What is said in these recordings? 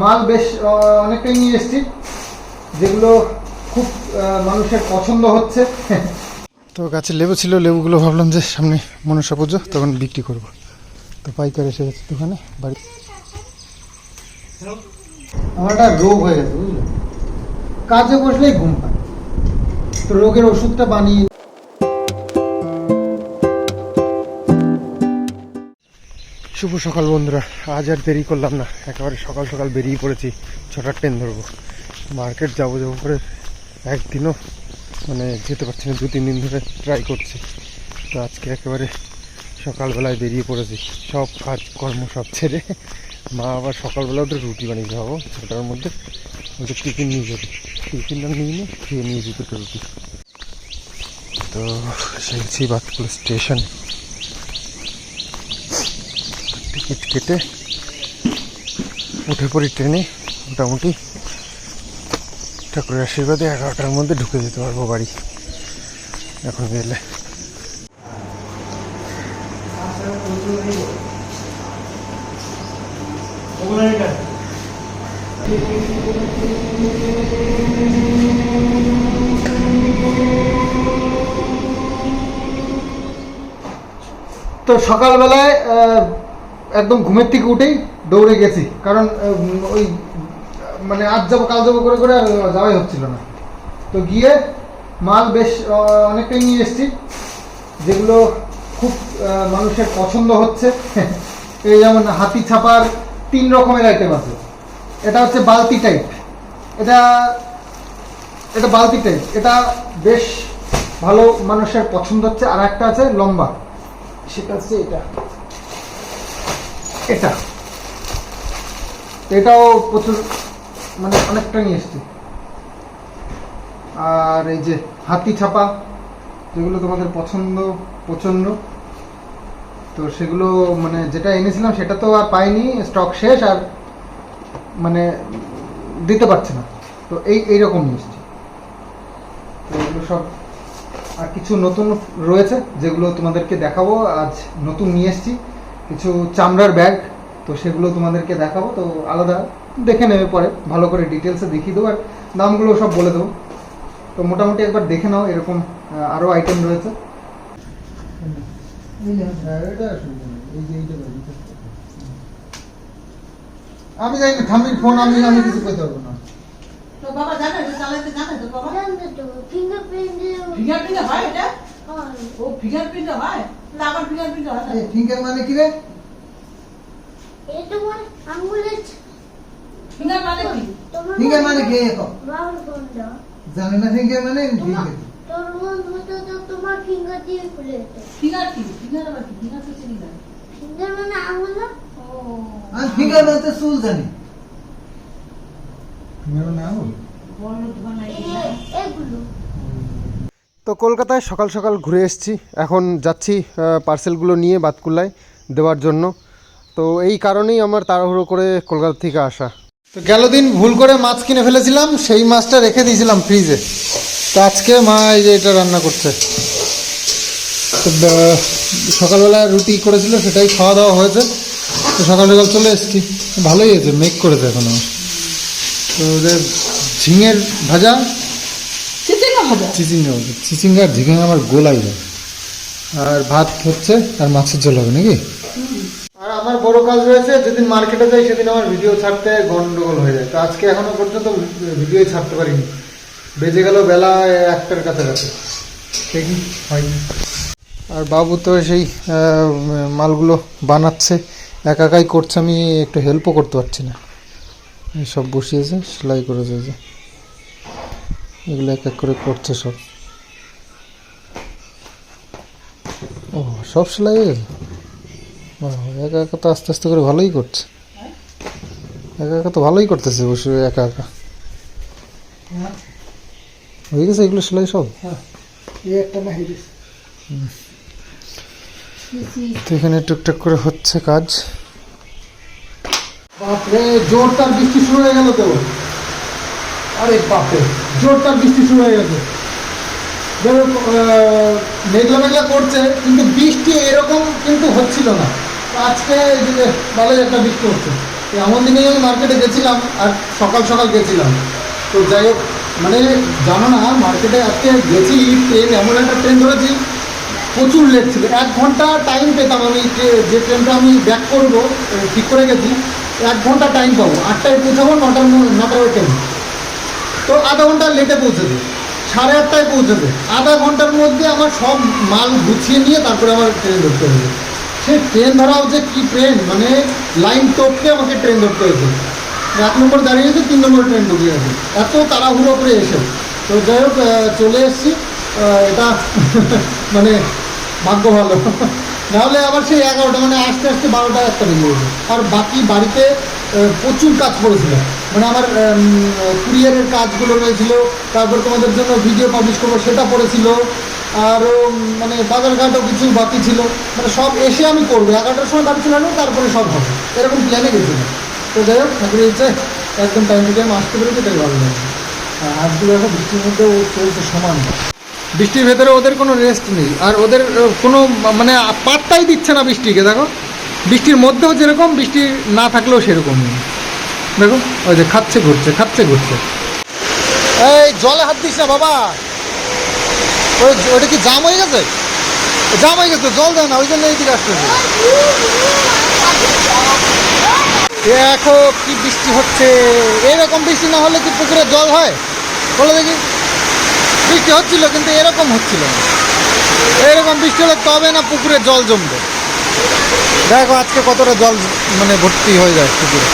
মাল বেশ অনেকটাই নিয়ে এসেছি, যেগুলো খুব মানুষের পছন্দ হচ্ছে। তো গাছে লেবু ছিল, লেবুগুলো ভাবলাম যে সামনে মনসা পুজো তখন বিক্রি করব। তো পাইকার এসে গেছে দোকানে বাড়ি। আমার একটা রোগ হয়ে গেছে বুঝলে, কাজে বসলেই ঘুম পায়, তো রোগের ওষুধটা বানিয়ে। শুভ সকাল বন্ধুরা, আজ আর দেরি করলাম না, একেবারে সকাল সকাল বেরিয়ে পড়েছি। 6টার ট্রেন ধরবো, মার্কেট যাবো করে একদিনও মানে যেতে পারছি না, 2-3 দিন ধরে ট্রাই করছি। তো আজকে একেবারে সকালবেলায় বেরিয়ে পড়েছি, সব কাজ কর্ম সব ছেড়ে। মা আবার সকালবেলা ওদের রুটি বানিয়ে খাবো 6টার মধ্যে, ওদের টিফিন নিয়ে যাবে, টিফিনটা নিয়ে খেয়ে নিয়ে যেতে রুটি। তো সেই বাতকুল স্টেশন, টিকিট কেটে উঠে পড়ি ট্রেনে। মোটামুটি ঠাকুরের আশীর্বাদে 11টার মধ্যে ঢুকে যেতে পারবো বাড়ি এখন গেলে। তো সকালবেলায় একদম ঘুমের থেকে উঠেই দৌড়ে গেছি, কারণ ওই মানে আজ যাবো কাল যাবো করে করে আর যাওয়াই হচ্ছিল না। তো গিয়ে মাল বেশ অনেকটাই নিয়ে এসেছি, যেগুলো খুব মানুষের পছন্দ হচ্ছে। এই যেমন হাতি ছাপার 3 রকমের আইটেম আছে। এটা হচ্ছে বালতি টাইপ, এটা বালতি টাইপ, এটা বেশ ভালো মানুষের পছন্দ হচ্ছে। আর একটা আছে লম্বা, সেটা হচ্ছে এটাও প্রচুর মানে অনেকটা নিয়ে এসছি। আর এই যে হাতি ছাপা, যেগুলো তোমাদের পছন্দ প্রচন্ড, তো সেগুলো মানে যেটা এনেছিলাম সেটা তো আর পাইনি, স্টক শেষ, আর মানে দিতে পারছে না। তো এইরকম নিয়ে এসছি। তো এগুলো সব, আর কিছু নতুন রয়েছে যেগুলো তোমাদেরকে দেখাবো। আজ নতুন নিয়ে এসছি কিছু চামড়ার ব্যাগ, তো সেগুলো তোমাদেরকে দেখাবো। তো আলাদা দেখে নেবে, পরে ভালো করে ডিটেলসে দেখিয়ে দেবো, আর দামগুলো সব বলে দেবো। তো মোটামুটি একবার দেখে নাও, এরকম আরও আইটেম রয়েছে। আমি জানি না, ঠাম্মির ফোন, আমি কিছু করতে পারবো না। তো বাবা জানে, তো চালাতে জানে তো বাবা? জানে তো, ফিঙ্গারপ্রিন্ট হয় এটা? ও ফিঙ্গারপ্রিন্ট হয়? না আমার ফিঙ্গারপ্রিন্ট হয় না। এই ফিঙ্গার মানে কি রে? এটা মানে আঙ্গুলের ফিঙ্গার মানে কি? ফিঙ্গার মানে কি এখন? বাবার ফোনটা জানে না ফিঙ্গার মানে? তোর বন্ধু তো তোমার ফিঙ্গার দিয়ে খুলে দিত। ফিঙ্গার কি? ফিঙ্গার আবার কি? ফিঙ্গার তো চিনি না। ফিঙ্গার মানে আঙ্গুল না? ও আর ফিঙ্গার মানে তো চুল জানি। ফিঙ্গার মানে আঙ্গুল? বড় দোকান নাই না। এগুলো তো কলকাতায় সকাল সকাল ঘুরে এসেছি, এখন যাচ্ছি পার্সেলগুলো নিয়ে বাতকুল্লায় দেওয়ার জন্য। তো এই কারণেই আমার তাড়াহুড়ো করে কলকাতা থেকে আসা। তো গেল দিন ভুল করে মাছ কিনে ফেলেছিলাম, সেই মাছটা রেখে দিয়েছিলাম ফ্রিজে। তো আজকে মা এই যে এটা রান্না করছে। তো সকালবেলা রুটি করেছিল, সেটাই খাওয়া দাওয়া হয়েছে। তো সকাল সকাল চলে এসেছি, ভালোই হয়েছে, মেক করেছে এখন আমার। তো ওদের ঝিঙের ভাজা, চিচিঙ্গা আর ঝিঙে আমার গোলাই যায়। আর ভাত হচ্ছে, আর মাছের ঝোল হবে নাকি। আর আমার বড় কাজ রয়েছে, যেদিন মার্কেটে যাই সেদিন আমার ভিডিও ছাড়তে গন্ডগোল হয়ে যায়। তো আজকে এখনো পর্যন্ত ভিডিও ছাড়তে পারিনি, বেজে গেল বেলা 1টার কাছাকাছি, দেখি হয়নি। আর বাবু তো সেই মালগুলো বানাচ্ছে, একাই করছে, আমি একটু হেল্পও করতে পারছি না। সব বসিয়েছে, সেলাই করেছে, যে এগুলো এক এক করে করছে সব। ও সব সেলাই হয়ে গেছে, একা একা তো আস্তে আস্তে করে ভালোই করছে, একা একা তো ভালোই করতেছে বসে একা একা। হয়ে গেছে এগুলো সেলাই সব। তো এখানে টুকটাক করে হচ্ছে কাজ। বাপরে জোরদার বৃষ্টি শুরু হয়ে গেল তো, আরে বাপরে জোরদার বৃষ্টি শুরু হয়ে গেছে। মেঘলা মেঘলা করছে, কিন্তু বৃষ্টি এরকম কিন্তু হচ্ছিল না। আজকে এই যে ভালোই একটা বৃষ্টি হচ্ছে। এমন দিনে আমি মার্কেটে গেছিলাম আর সকাল সকাল গেছিলাম, তো যাই হোক মানে জানো না মার্কেটে আজকে গেছি, ট্রেন এমন একটা ট্রেন ধরেছি প্রচুর লেট ছিল। 1 ঘন্টা টাইম পেতাম আমি, যে ট্রেনটা আমি ব্যাক করবো ঠিক করে গেছি, 1 ঘন্টা টাইম পাবো, 8টায় পৌঁছাবো, 9টার ওই ট্রেন, তো আধা ঘন্টা লেটে পৌঁছেছে, 8:30টায় পৌঁছেছে। আধা ঘন্টার মধ্যে আমার সব মাল গুছিয়ে নিয়ে তারপরে আমার ট্রেন ধরতে হবে। সে ট্রেন ধরাও যে কী ট্রেন, মানে লাইন টপকে আমাকে ট্রেন ধরতে হয়েছে। 1 নম্বর দাঁড়িয়েছে, 3 নম্বর ট্রেন ঢুকে গেছে, এত তাড়াহুড়ো করে এসে। তো যাই হোক চলে এসেছি, এটা মানে ভাগ্য ভালো, নাহলে আবার সেই 11টা মানে আসতে আসতে 12টা 1টা বেজে গেছে। আর বাকি বাড়িতে প্রচুর কাজ পড়েছিল, মানে আমার কুরিয়ারের কাজগুলো রয়েছিল, তারপর তোমাদের জন্য ভিডিও পাবলিশ করবো সেটা পড়েছিল, আরও মানে বাজারঘাটও কিছু বাকি ছিল, মানে সব এসে আমি করবো। 11টার সময় বাড়ি ছিল না, তারপরে সব হবে এরকম প্ল্যানে গেছিলো। তো যাই হোক ঠাকুরের ইচ্ছে একদম টাইম টু টাইম আসতে পেরেছি, তাই ভালো লাগে। আজগুলো এখন বৃষ্টির মধ্যেও চলছে সমান, বৃষ্টির ভেতরে ওদের কোনো রেস্ট নেই, আর ওদের কোনো মানে পাত্তাই দিচ্ছে না বৃষ্টিকে। দেখো বৃষ্টির মধ্যেও যেরকম, বৃষ্টি না থাকলেও সেরকম নেই। দেখো ওই যে খাচ্ছে ঘুরছে, খাচ্ছে ঘুরছে। এই জলে হাত দিস না বাবা, ওইটা কি জাম হয়ে গেছে? জাম হয়ে গেছে, জল দেয় না, ওই জন্য এইদিকে আসতেছে। দেখো কি বৃষ্টি হচ্ছে, এরকম বৃষ্টি না হলে কি পুকুরে জল হয় বলো দেখি? বৃষ্টি হচ্ছিল কিন্তু এরকম হচ্ছিল না, এরকম বৃষ্টি হলে তবে না পুকুরে জল জমবে। দেখো আজকে কতটা জল মানে ভর্তি হয়ে যায় পুকুরে,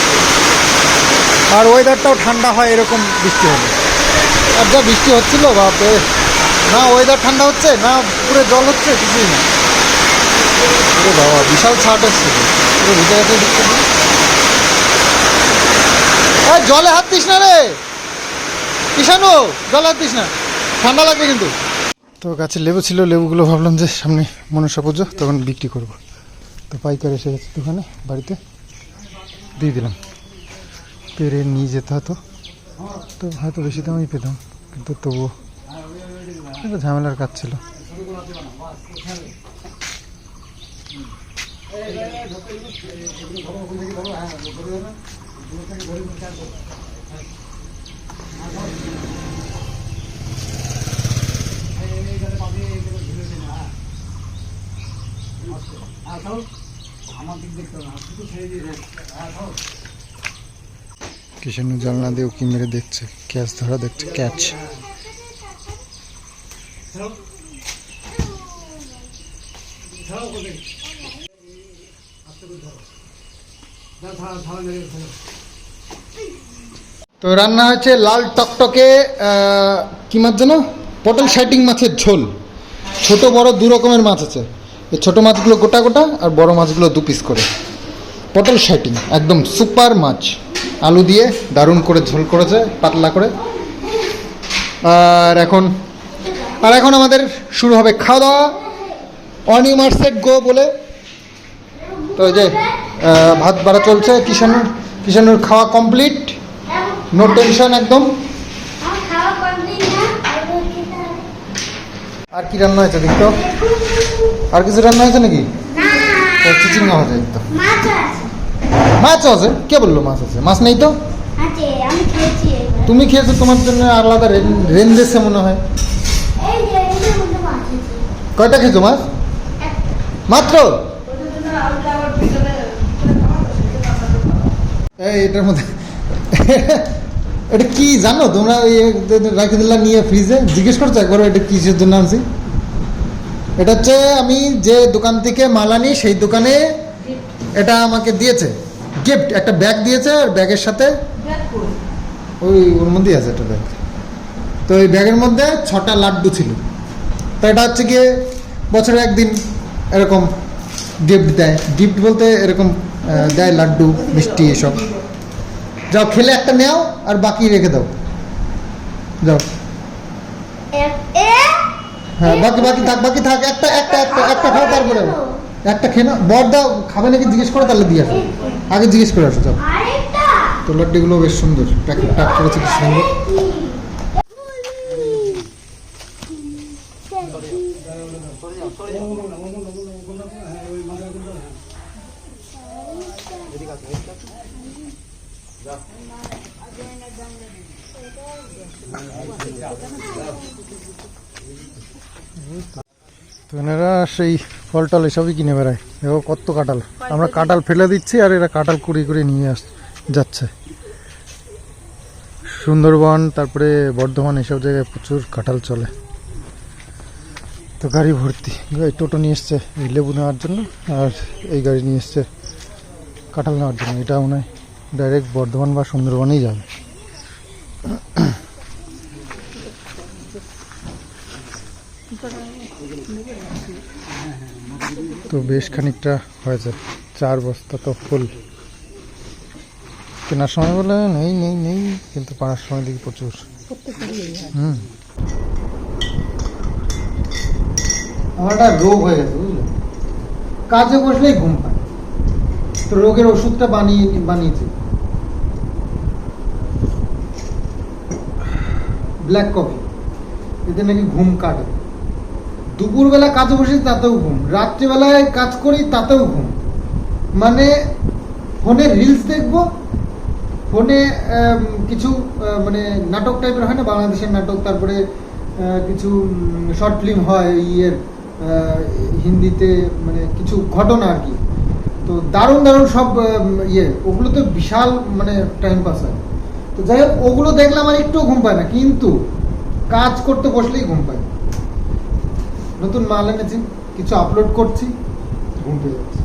আর ওয়েদারটাও ঠান্ডা হয় এরকম বৃষ্টি হলে। আর যা বৃষ্টি হচ্ছিল বাপরে, না ওয়েদার ঠান্ডা হচ্ছে না পুকুরে জল হচ্ছে, কিছুই না। ওরে বাবা বিশাল ছাট এসছে, পুরো ভিজে গেছে দেখতে। জলে হাত দিস না রে কিষানু, জলে হাত দিস না, ঠান্ডা লাগবে কিন্তু। তো গাছে লেবু ছিল, লেবুগুলো ভাবলাম যে সামনে মনসা পুজো তখন বিক্রি করব, তো পাইকার এসে গেছে দোকানে, বাড়িতে দিয়ে দিলাম। পেরে নিয়ে যেতে হতো, তো হয়তো বেশি দামই পেতাম, কিন্তু তবুও একটা ঝামেলার কাজ ছিল। কিষানু জানলা দিয়ে উকি মেরে দেখছে, ক্যাচ ধরা দেখছে, ক্যাচ। তো রান্না হয়েছে লাল টকটকে কি মাছ যেন, পটল শাইটিং মাছের ঝোল। ছোট বড় 2 রকমের মাছ আছে, এই ছোটো মাছগুলো গোটা গোটা আর বড় মাছগুলো 2 পিস করে। পটল শাইটিং একদম সুপার মাছ, আলু দিয়ে দারুণ করে ঝোল করেছে পাতলা করে। আর এখন আমাদের শুরু হবে খাওয়া দাওয়া, on you mark set go বলে। তো এই যে ভাত বাড়া চলছে, কিষানুর খাওয়া কমপ্লিট, নো টেনশন একদম। আর কি রান্না হয়েছে দেখতো? আর কিছু রান্না হয়েছে নাকি? চিচিঙ্গা হয়েছে একদম। মাছ আছে, কে বললো মাছ আছে? মাছ নেই তো। তুমি খেয়েছো, তোমার জন্য আলাদা রেঞ্জেছে মনে হয়। কয়টা খেয়েছো মাছ? মাত্র? এটার মধ্যে এটা কি জানো তোমরা? রাখে দিলা নিয়ে ফ্রিজে, জিজ্ঞেস করছো একবার এটা কিসের জন্য আনছি? এটা হচ্ছে আমি যে দোকান থেকে মাল আনি সেই দোকানে এটা আমাকে দিয়েছে গিফট, একটা ব্যাগ দিয়েছে, আর ব্যাগের সাথে ওর মধ্যেই আছে একটা ব্যাগ। তো এই ব্যাগের মধ্যে 6টা লাড্ডু ছিল। তো এটা হচ্ছে গিয়ে বছরে একদিন এরকম গিফট দেয়, গিফট বলতে এরকম দেয় লাড্ডু মিষ্টি এসব। যাও খেলে একটা নেও আর বাকি রেখে দাও, যাও। হ্যাঁ বাকি থাক একটা খাও, তারপরে একটা খেয়ে নাও। বর দাও খাবে নাকি জিজ্ঞেস করে, তাহলে দিয়ে আসো, আগে জিজ্ঞেস করে আসো। যাও। তো লাড্ডুগুলো বেশ সুন্দর, প্যাকেট প্যাক করেছে কি সুন্দর। তো এনারা সেই ফল টল এসবই কিনে বেড়ায়। দেখো কত কাঁঠাল, আমরা কাঁঠাল ফেলে দিচ্ছি আর এরা কাঁঠাল কুড়িয়ে নিয়ে যাচ্ছে। সুন্দরবন তারপরে বর্ধমান এসব জায়গায় প্রচুর কাঁঠাল চলে। তো গাড়ি ভর্তি, এই টোটো নিয়ে এসছে এই লেবু নেওয়ার জন্য, আর এই গাড়ি নিয়ে এসছে কাঁঠাল নেওয়ার জন্য। এটা মনে হয় ডাইরেক্ট বর্ধমান বা সুন্দরবনেই যাবে। তো বেশ খানিকটা হয়েছে, 4 বস্তা তো ফুল। কেনার সময় বলে নেই নেই নেই, কিন্তু পাড়ার সময় দেখি প্রচুর। আমার একটা রোগ হয়ে গেছে বুঝলে, কাজে বসলেই ঘুম পায়। তো রোগের ওষুধটা বানিয়েছি ব্ল্যাক কফি, এতে নাকি ঘুম কাটে। দুপুরবেলা কাজে বসে তাতেও ঘুম, রাত্রিবেলায় কাজ করি তাতেও ঘুম। মানে ফোনে রিলস দেখবো, ফোনে কিছু মানে নাটক টাইপের হয় না, বাংলাদেশের নাটক, তারপরে কিছু শর্ট ফিল্ম হয় হিন্দিতে, মানে কিছু ঘটনা আর কি। তো দারুণ দারুণ সব ওগুলো তো বিশাল মানে টাইম পাস হয়। তো যাই হোক, ওগুলো দেখলে আমার একটু ঘুম পায় না, কিন্তু কাজ করতে বসলেই ঘুম পায়। নতুন মাল এনেছি, কিছু আপলোড করছি, ঘুম পেয়ে যাচ্ছে।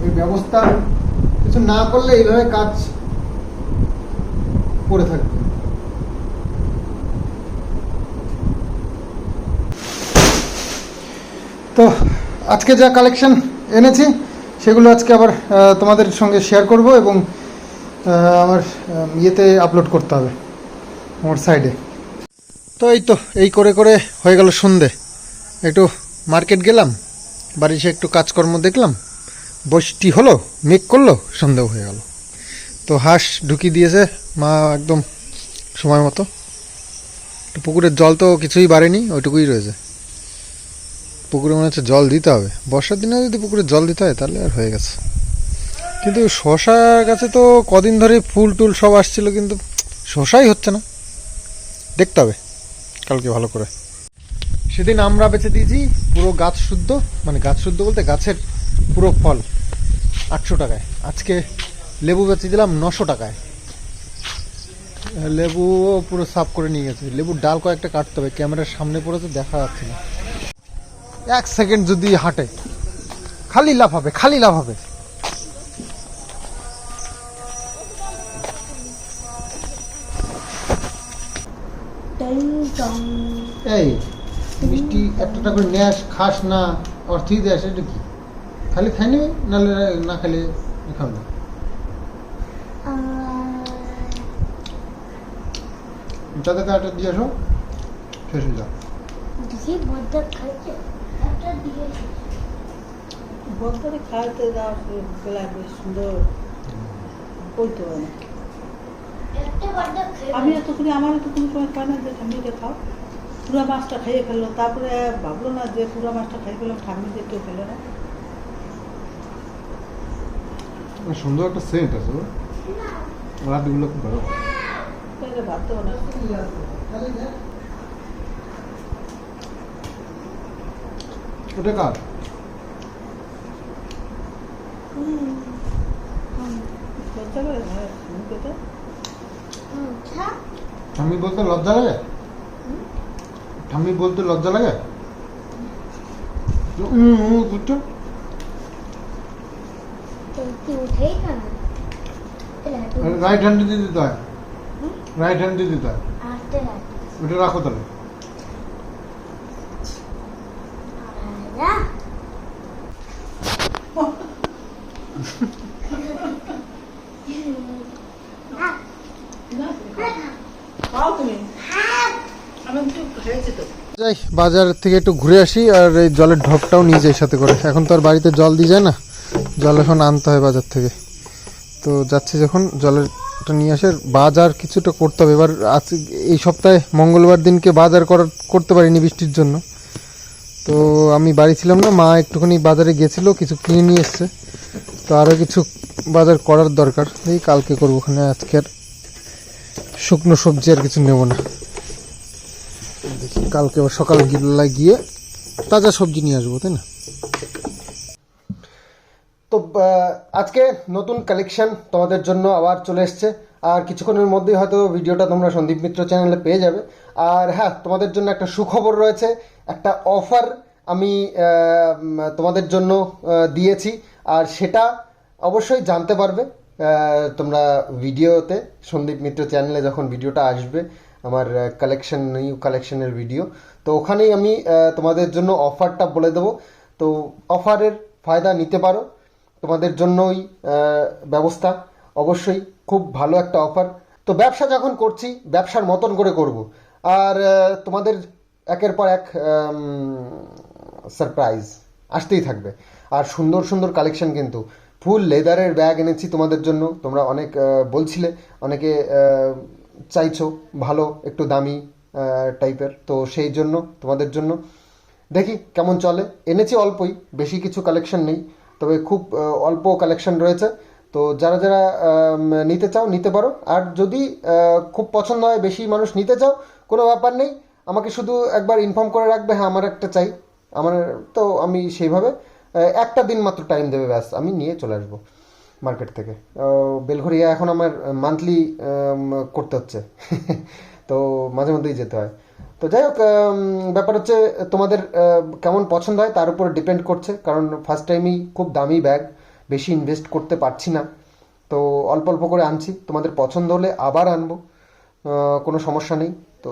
এই ব্যবস্থা কিছু না করলে এইভাবে কাজ পড়ে থাকবে। তো আজকে যা কালেকশন এনেছি সেগুলো আজকে আবার তোমাদের সঙ্গে শেয়ার করব, এবং আমার ইয়েতে আপলোড করতে হবে আমার সাইডে। তো এই করে করে হয়ে গেল সন্ধে। একটু মার্কেট গেলাম, বাড়ি এসে একটু কাজকর্ম দেখলাম, বৃষ্টি হলো, মেঘ করলো, সন্দেহ হয়ে গেল। তো হাঁস ঢুকিয়ে দিয়েছে মা একদম সময় মতো। পুকুরের জল তো কিছুই বাড়েনি, ওইটুকুই রয়েছে। পুকুরে মনে হচ্ছে জল দিতে হবে, বর্ষার দিনে যদি পুকুরে জল দিতে হয় তাহলে আর হয়ে গেছে। কিন্তু শশা গাছে তো কদিন ধরে ফুল টুল সব আসছিল, কিন্তু শশাই হচ্ছে না। দেখতে হবে কালকে ভালো করে। সেদিন আমরা বেচে দিয়েছি পুরো গাছ শুদ্ধ, মানে গাছ শুদ্ধ বলতে গাছের পুরো ফল 800 টাকায়। আজকে লেবু বেচে দিলাম 900 টাকায়। লেবু পুরো সাফ করে নিয়ে গেছে। লেবুর ডাল কয়েকটা কাটতে হবে, ক্যামেরার সামনে পড়েছে দেখা যাচ্ছে না। 1 সেকেন্ড যদি হাঁটে খালি লাভ হবে, খালি লাভ হবে। এই মিষ্টি একটা করে নিয়ে খাস না, অর্থই দেয়, এটা কি খালি খাই নিবি, নাহলে না খেলে খাও না। এটা থেকে একটা দিয়ে আসো, শেষ হয়ে যাও। বন্ধরে খাইতে দাও, গলা বেশ সুন্দর বলতে হয় না। আমি এতক্ষণ আমার এতক্ষণ সময় পাই না যে ঠাম্মিটা খাও। পুরা মাছটা খাইয়ে ফেললো, তারপরে ভাবলো না যে পুরা মাছটা খাইয়ে ফেললাম, ঠাম্মিদের কেউ ফেলে না। সুন্দর একটা সেন্ট আছে, রাতগুলো খুব ভালো। ভাবতে হবে না। ওটা কার? লজ্জা করে না মুখে তো। ঠাম্মি বলতে লজ্জা লাগে? ঠাম্মি বলতে লজ্জা লাগে? বুঝছো? রাইট হ্যান্ডে দিয়ে দিতে হয়, রাইট হ্যান্ডে দিতে হয়। ওটা রাখো তাহলে। যাই বাজার থেকে একটু ঘুরে আসি, আর এই জলের ঢপটাও নিয়ে যাই সাথে করে। এখন তো আর বাড়িতে জল দিয়ে যায় না, জল এখন আনতে হয় বাজার থেকে। তো যাচ্ছি যখন জলেরটা নিয়ে আসে, বাজার কিছুটা করতে হবে। এবার আজ এই সপ্তাহে মঙ্গলবার দিনকে বাজার করতে পারিনি বৃষ্টির জন্য, তো আমি বাড়ি ছিলাম না, মা একটুখানি বাজারে গেছিল, কিছু কিনে নিয়ে এসছে। তো আরও কিছু বাজার করার দরকার, এই কালকে করবো। ওখানে আজকে আর শুকনো সবজি আর কিছু নেব না, দেখি কালকে আবার সকালবেলায় গিয়ে তাজা সবজি নিয়ে আসবো, তাই না? তো আজকে নতুন কালেকশন তোমাদের জন্য আবার চলে এসছে, আর কিছুক্ষণের মধ্যেই হয়তো ভিডিওটা তোমরা সন্দীপ মিত্র চ্যানেলে পেয়ে যাবে। আর হ্যাঁ, তোমাদের জন্য একটা সুখবর রয়েছে, একটা অফার আমি তোমাদের জন্য দিয়েছি, আর সেটা অবশ্যই জানতে পারবে তোমরা ভিডিওতে। সন্দীপ মিত্র চ্যানেলে যখন ভিডিওটা আসবে, আমার কালেকশন, নিউ কালেকশনের ভিডিও, তো ওখানেই আমি তোমাদের জন্য অফারটা বলে দেবো। তো অফারের ফায়দা নিতে পারো, তোমাদের জন্যই ব্যবস্থা। অবশ্যই খুব ভালো একটা অফার। তো ব্যবসা যখন করছি, ব্যবসার মতন করে করব, আর তোমাদের একের পর এক সারপ্রাইজ আসতেই থাকবে। আর সুন্দর সুন্দর কালেকশন, কিন্তু ফুল লেদারের ব্যাগ এনেছি তোমাদের জন্য। তোমরা অনেক বলছিলে, অনেকে চাইছো ভালো একটু দামি টাইপের, তো সেই জন্য তোমাদের জন্য দেখি কেমন চলে। এনেছি অল্পই, বেশি কিছু কালেকশন নেই, তবে খুব অল্প কালেকশন রয়েছে। তো যারা যারা নিতে চাও নিতে পারো, আর যদি খুব পছন্দ হয়, বেশি মানুষ নিতে চাও, কোনো ব্যাপার নেই, আমাকে শুধু একবার ইনফর্ম করে রাখবে, হ্যাঁ আমার একটা চাই, আমার। তো আমি সেইভাবে একটা দিন মাত্র টাইম দেবে, ব্যাস আমি নিয়ে চলে আসবো মার্কেট থেকে। বেলঘরিয়া এখন আমার মান্থলি করতে হচ্ছে তো মাঝে মধ্যেই যেতে হয়। তো যাই হোক, ব্যাপার হচ্ছে তোমাদের কেমন পছন্দ হয় তার উপর ডিপেন্ড করছে, কারণ ফার্স্ট টাইমই খুব দামি ব্যাগ, বেশি ইনভেস্ট করতে পারছি না, তো অল্প অল্প করে আনছি। তোমাদের পছন্দ হলে আবার আনবো, কোনো সমস্যা নেই। তো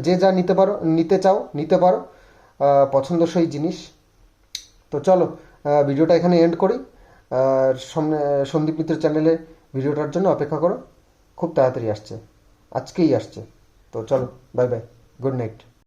যে যা নিতে পারো, নিতে চাও নিতে পারো, পছন্দসই জিনিস। তো চলো ভিডিওটা এখানে এন্ড করি, আর সামনে সন্দীপ মিত্র চ্যানেলে ভিডিওটার জন্য অপেক্ষা করো, খুব তাড়াতাড়ি আসছে, আজকেই আসছে। তো চলো, বাই বাই, গুড নাইট।